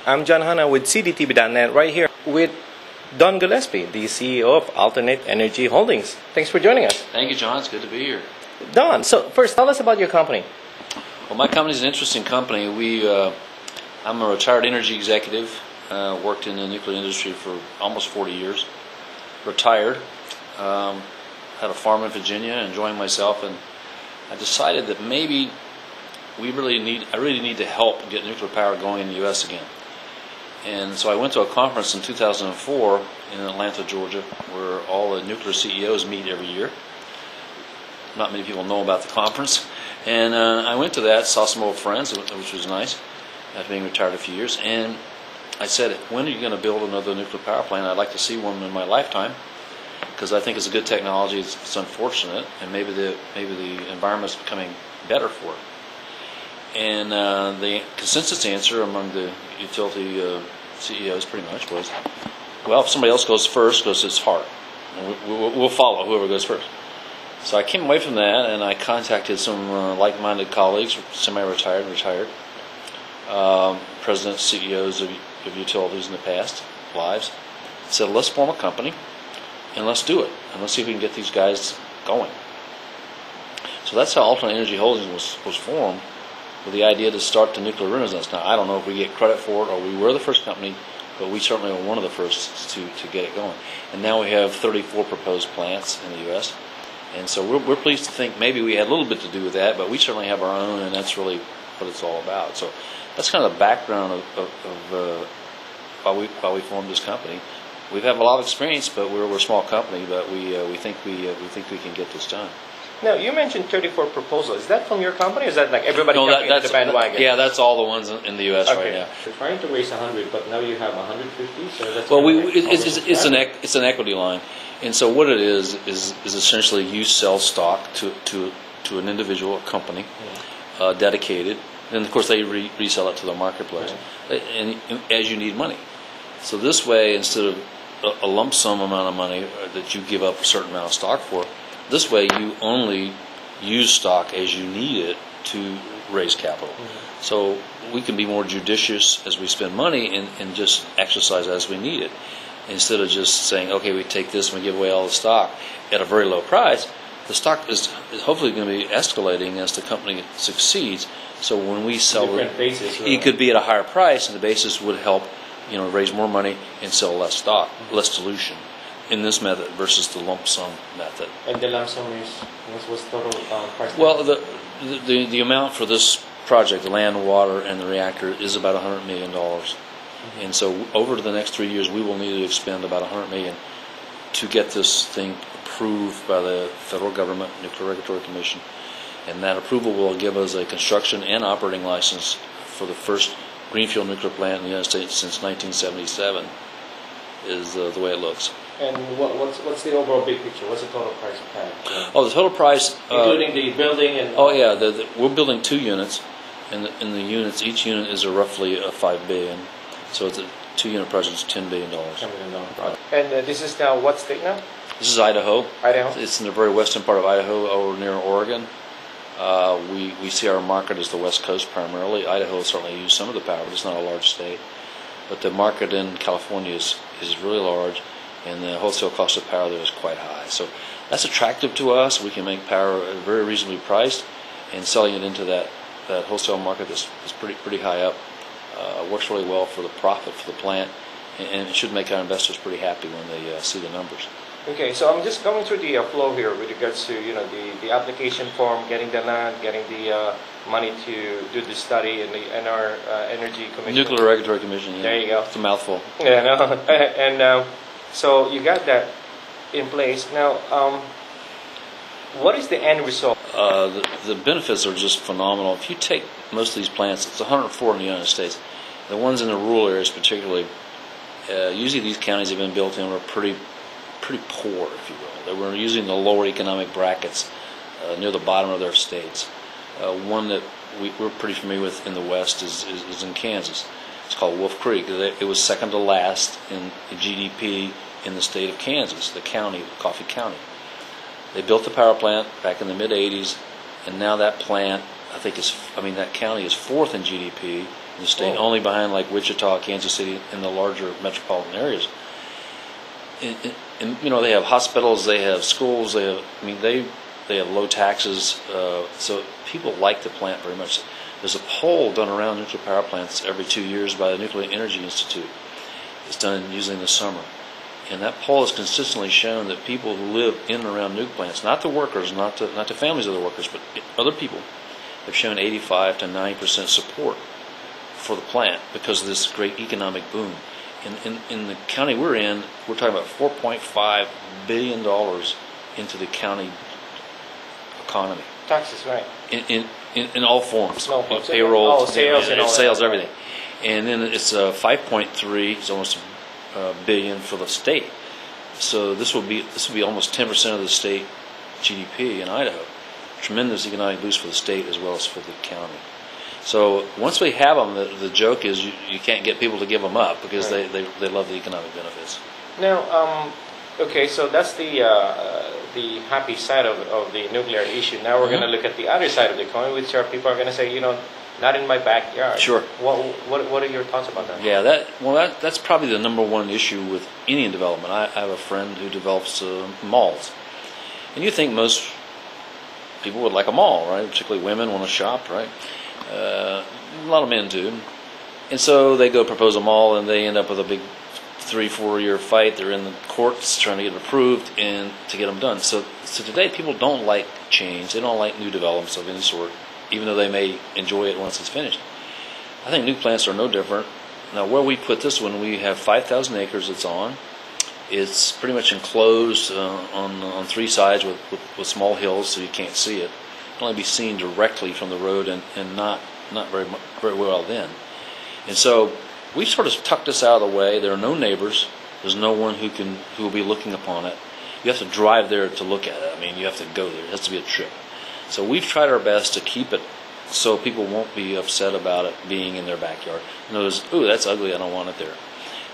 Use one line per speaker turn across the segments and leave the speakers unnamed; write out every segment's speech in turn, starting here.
I'm John Hanna with CDTV.net right here with Don Gillispie, the CEO of Alternate Energy Holdings. Thanks for joining us.
Thank you, John. It's good to be here.
Don, so first tell us about your company.
Well, my company is an interesting company. I'm a retired energy executive, worked in the nuclear industry for almost 40 years, retired, had a farm in Virginia, enjoying myself, and I decided that maybe I really need to help get nuclear power going in the U.S. again. And so I went to a conference in 2004 in Atlanta, Georgia, where all the nuclear CEOs meet every year. Not many people know about the conference. And I went to that, saw some old friends, which was nice, after being retired a few years. And I said, when are you going to build another nuclear power plant? I'd like to see one in my lifetime, because I think it's a good technology. It's unfortunate, and maybe the environment's becoming better for it. And the consensus answer among the utility CEOs pretty much was, well, if somebody else goes first, it's hard. We'll follow whoever goes first. So I came away from that, and I contacted some like-minded colleagues, semi-retired, retired, presidents, CEOs of utilities in the past lives, said, let's form a company, and let's do it, and let's see if we can get these guys going. So that's how Alternate Energy Holdings was formed, with the idea to start the nuclear renaissance. Now, I don't know if we get credit for it or we were the first company, but we certainly were one of the first to get it going. And now we have 34 proposed plants in the U.S., and so we're pleased to think maybe we had a little bit to do with that, but we certainly have our own, and that's really what it's all about. So that's kind of the background of why we formed this company. We have a lot of experience, but we're a small company, but we think we can get this done.
Now, you mentioned 34 proposals. Is that from your company, or is that like everybody jumping into the bandwagon?
Yeah, that's all the ones in the U.S. right now.
We're trying to raise 100, but now you have 150, so that's...
Well, it's an equity line. And so what it is essentially you sell stock to an individual, a company, dedicated, and of course they resell it to the marketplace, and as you need money. So this way, instead of a lump sum amount of money that you give up a certain amount of stock for, this way you only use stock as you need it to raise capital. So we can be more judicious as we spend money and just exercise as we need it. Instead of just saying, okay, we take this and we give away all the stock at a very low price, the stock is hopefully going to be escalating as the company succeeds. So when we sell it could be at a higher price, and the basis would help, raise more money and sell less stock, less dilution in this method versus the lump sum method.
And the lump sum is what's total price?
Well, the amount for this project, the land, water, and the reactor, is about $100 million. And so over the next 3 years, we will need to expend about $100 million to get this thing approved by the federal government, Nuclear Regulatory Commission. And that approval will give us a construction and operating license for the first greenfield nuclear plant in the United States since 1977, is the way it looks.
And what's the overall big picture? What's the total price of that?
Oh, the total price...
including the building and...
Oh, yeah. We're building 2 units. And in the units, each unit is roughly $5 billion. So it's a 2-unit project is $10 billion.
$10 billion.
Right. And this is now what state now?
This is Idaho.
Idaho?
It's in the very western part of Idaho, over near Oregon. We see our market as the West Coast primarily. Idaho certainly uses some of the power, but it's not a large state. But the market in California is really large, and the wholesale cost of power there is quite high. So that's attractive to us. We can make power very reasonably priced, and selling it into that wholesale market that's pretty high up works really well for the profit for the plant, and it should make our investors pretty happy when they see the numbers.
Okay, so I'm just going through the flow here with regards to the application form, getting the land, getting the money to do the study, and the NR Energy Commission.
Nuclear Regulatory Commission. Yeah.
There you go.
It's a mouthful.
Yeah, no. And so you got that in place. Now, what is the end result?
The benefits are just phenomenal. If you take most of these plants, it's 104 in the United States. The ones in the rural areas, particularly, usually these counties have been built in are pretty poor, if you will. They were using the lower economic brackets near the bottom of their states. One that we're pretty familiar with in the West is in Kansas. It's called Wolf Creek. It was second to last in GDP in the state of Kansas, the county, Coffee County. They built the power plant back in the mid-'80s, and now that plant, that county is fourth in GDP in the state,
Oh.
only behind like Wichita, Kansas City, and the larger metropolitan areas. And they have hospitals, they have schools, they have low taxes, so people like the plant very much. There's a poll done around nuclear power plants every 2 years by the Nuclear Energy Institute. It's done usually in the summer. And that poll has consistently shown that people who live in and around nuke plants, not the workers, not the families of the workers, but other people, have shown 85 to 90% support for the plant because of this great economic boom. In the county we're in, we're talking about $4.5 billion into the county economy.
Taxes, right?
In all forms,
Oh,
payroll,
sales, and all
sales,
that.
everything. And then it's 5.3, it's almost billion for the state. So this will be almost 10% of the state GDP in Idaho. Tremendous economic boost for the state as well as for the county. So once we have them, the joke is you can't get people to give them up because
Right.
they love the economic benefits.
Now, okay, so that's the happy side of the nuclear issue. Now we're going to look at the other side of the coin, which are people are going to say, not in my backyard.
Sure.
What are your thoughts about that?
Yeah, that's probably the number one issue with any development. I have a friend who develops malls, and you think most people would like a mall, right? Particularly women want to shop, right? A lot of men do, and so they go propose a mall, and they end up with a big 3-4 year fight. They're in the courts trying to get it approved and to get them done. So today people don't like change. They don't like new developments of any sort, even though they may enjoy it once it's finished. I think nuke plants are no different. Now, where we put this one, we have 5,000 acres it's on. It's pretty much enclosed on 3 sides with small hills, so you can't see it. It can only be seen directly from the road and not very well then. And so we sort of tucked this out of the way. There are no neighbors. There's no one who will be looking upon it. You have to drive there to look at it. I mean, you have to go there. It has to be a trip. So we've tried our best to keep it so people won't be upset about it being in their backyard. Notice, ooh, that's ugly. I don't want it there.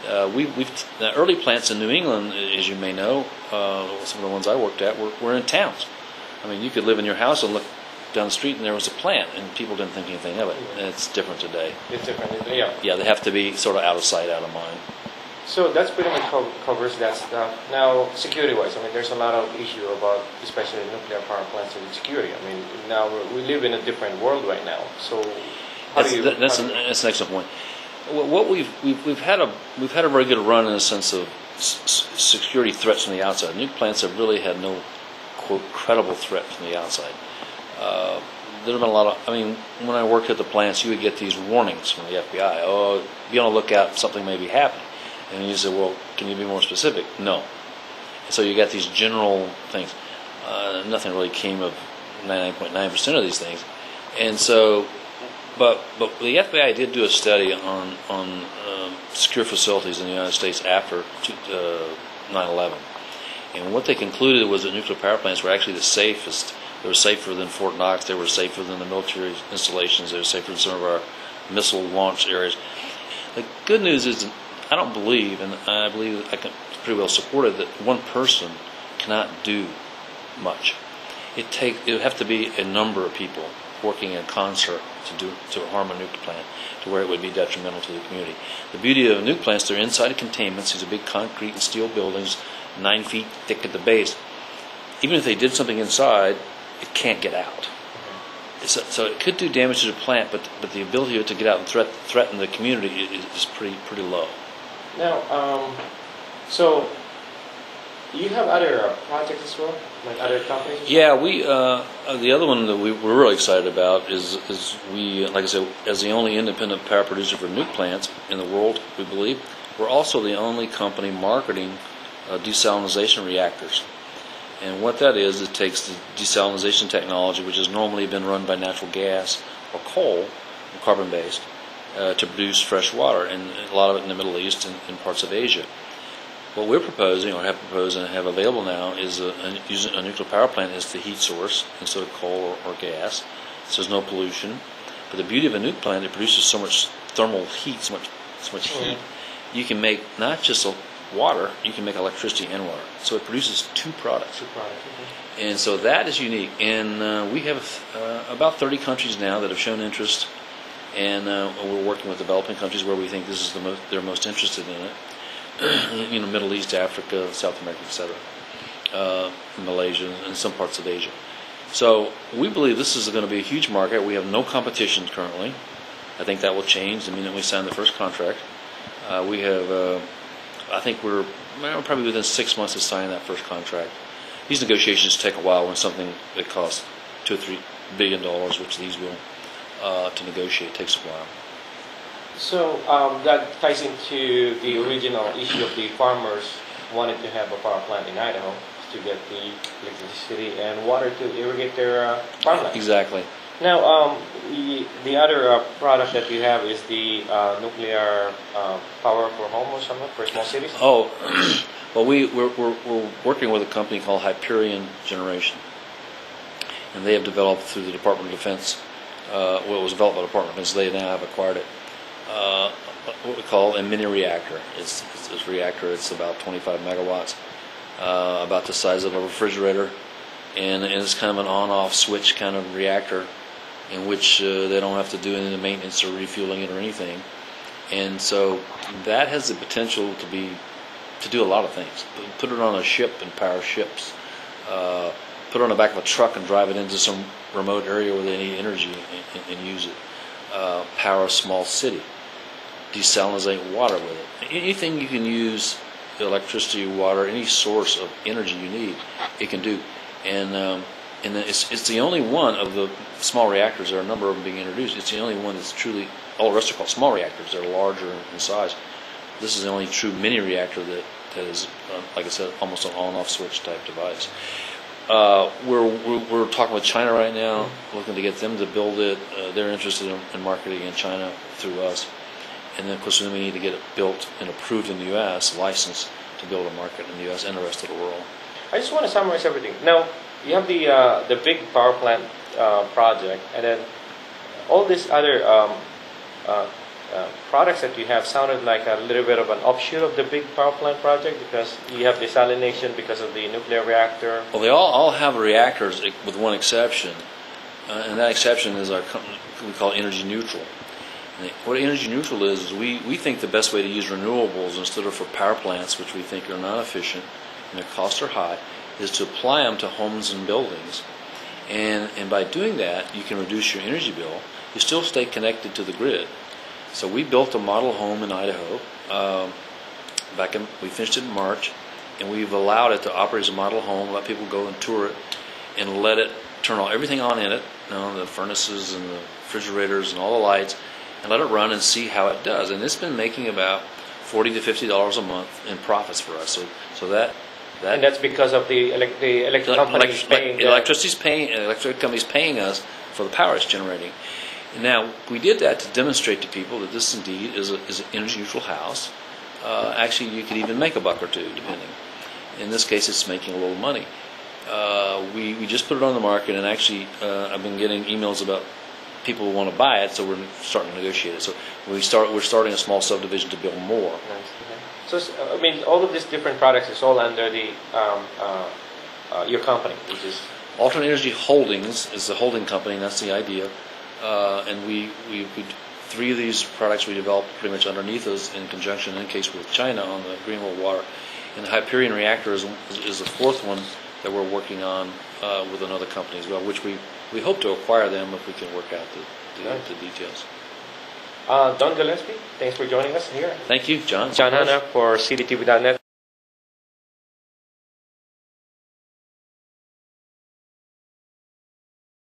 The early plants in New England, as you may know, some of the ones I worked at were in towns. I mean, you could live in your house and look down the street and there was a plant, and people didn't think anything of it. And it's different today.
It's different, yeah.
Yeah, they have to be sort of out of sight, out of mind.
So that's pretty much covers that stuff. Now, security-wise, I mean, there's a lot of issue about, especially nuclear power plants and security. I mean, now we live in a different world right now. So
That's an excellent point. What we've had a very good run in the sense of security threats from the outside. Nuke plants have really had no quote credible threat from the outside. There have been a lot of. I mean, when I worked at the plants, you would get these warnings from the FBI. Oh, be on the lookout, something may be happening. And you say, well, can you be more specific? No. So you got these general things. Nothing really came of 99.9% of these things. And so, but the FBI did do a study on secure facilities in the United States after 9/11. And what they concluded was that nuclear power plants were actually the safest. They were safer than Fort Knox. They were safer than the military installations. They were safer than some of our missile launch areas. The good news is, I don't believe, and I believe I can pretty well support it, that one person cannot do much. It would have to be a number of people working in concert to harm a nuclear plant to where it would be detrimental to the community. The beauty of nuclear plants, they're inside of containments. These are big concrete and steel buildings, 9 feet thick at the base. Even if they did something inside, it can't get out. So it could do damage to the plant, but the ability to get out and threaten the community is pretty low.
Now, so you have other projects as well, like other companies?
Yeah, we the other one that we're really excited about is we, like I said, as the only independent power producer for nuke plants in the world, we believe, we're also the only company marketing desalination reactors. And what that is, it takes the desalination technology, which has normally been run by natural gas or coal, carbon-based, to produce fresh water, and a lot of it in the Middle East and in parts of Asia. What we're proposing, or have proposed and have available now, is using a nuclear power plant as the heat source instead of coal or gas, so there's no pollution. But the beauty of a nuclear plant, it produces so much thermal heat, so much heat, you can make not just water, you can make electricity and water. So it produces two products. And so that is unique. And we have about 30 countries now that have shown interest. and we're working with developing countries where we think this is they're most interested in it. Middle East, Africa, South America, etc., Malaysia, and some parts of Asia. So we believe this is going to be a huge market. We have no competition currently. I think that will change the minute we sign the first contract. We have, I think we're probably within 6 months of signing that first contract. These negotiations take a while when something that costs $2 or $3 billion, which these will, to negotiate takes a while.
So that ties into the original issue of the farmers wanted to have a power plant in Idaho to get the electricity and water to irrigate their farmland.
Exactly.
Now, the other product that you have is the nuclear power for home or something for small cities.
Oh, well, we're working with a company called Hyperion Generation, and they have developed through the Department of Defense. It was developed by the Department of Defense. They now have acquired it. What we call a mini reactor. It's a reactor. It's about 25 megawatts, about the size of a refrigerator, and it's kind of an on-off switch kind of reactor, in which they don't have to do any maintenance or refueling it or anything. And so that has the potential to do a lot of things. Put it on a ship and power ships. Put it on the back of a truck and drive it into some remote area where they need energy and use it. Power a small city. Desalinate water with it. Anything you can use electricity, water, any source of energy you need, it can do. And it's the only one of the small reactors. There are a number of them being introduced. It's the only one that's truly. All the rest are called small reactors. They're larger in size. This is the only true mini reactor that is, like I said, almost an on-off switch type device. We're talking with China right now, looking to get them to build it. They're interested in marketing in China through us, and then of course then we need to get it built and approved in the U.S., licensed to build a market in the U.S. and the rest of the world.
I just want to summarize everything. Now, you have the big power plant project, and then all these other products that you have sounded like a little bit of an offshoot of the big power plant project, because you have desalination because of the nuclear reactor.
Well, they all have reactors with one exception, and that exception is our company we call energy neutral. And what energy neutral is we think the best way to use renewables instead of for power plants, which we think are not efficient and their costs are high, is to apply them to homes and buildings. And by doing that, you can reduce your energy bill. You still stay connected to the grid. So we built a model home in Idaho. We finished it in March, and we've allowed it to operate as a model home, let people go and tour it, and let it turn everything on in it, the furnaces and the refrigerators and all the lights, and let it run and see how it does. And it's been making about $40 to $50 a month in profits for us. So that
and that's because of the electric companies paying.
Electric companies paying us for the power it's generating. Now, we did that to demonstrate to people that this indeed is an energy neutral house. Actually, you could even make $1 or $2, depending. In this case, it's making a little money. We just put it on the market, and actually, I've been getting emails about people who want to buy it, so we're starting to negotiate it. So we're starting a small subdivision to build more.
Nice. So, I mean, all of these different products is all under the your company, which is
Alternate Energy Holdings is the holding company, and that's the idea. And we 3 of these products we developed pretty much underneath us in conjunction, in case with China, on the Greenville water. And the Hyperion reactor is the 4th one that we're working on with another company as well, which we hope to acquire them if we can work out the details.
Don Gillispie, thanks for joining us here.
Thank you, John.
John Hanna for CDTV.net.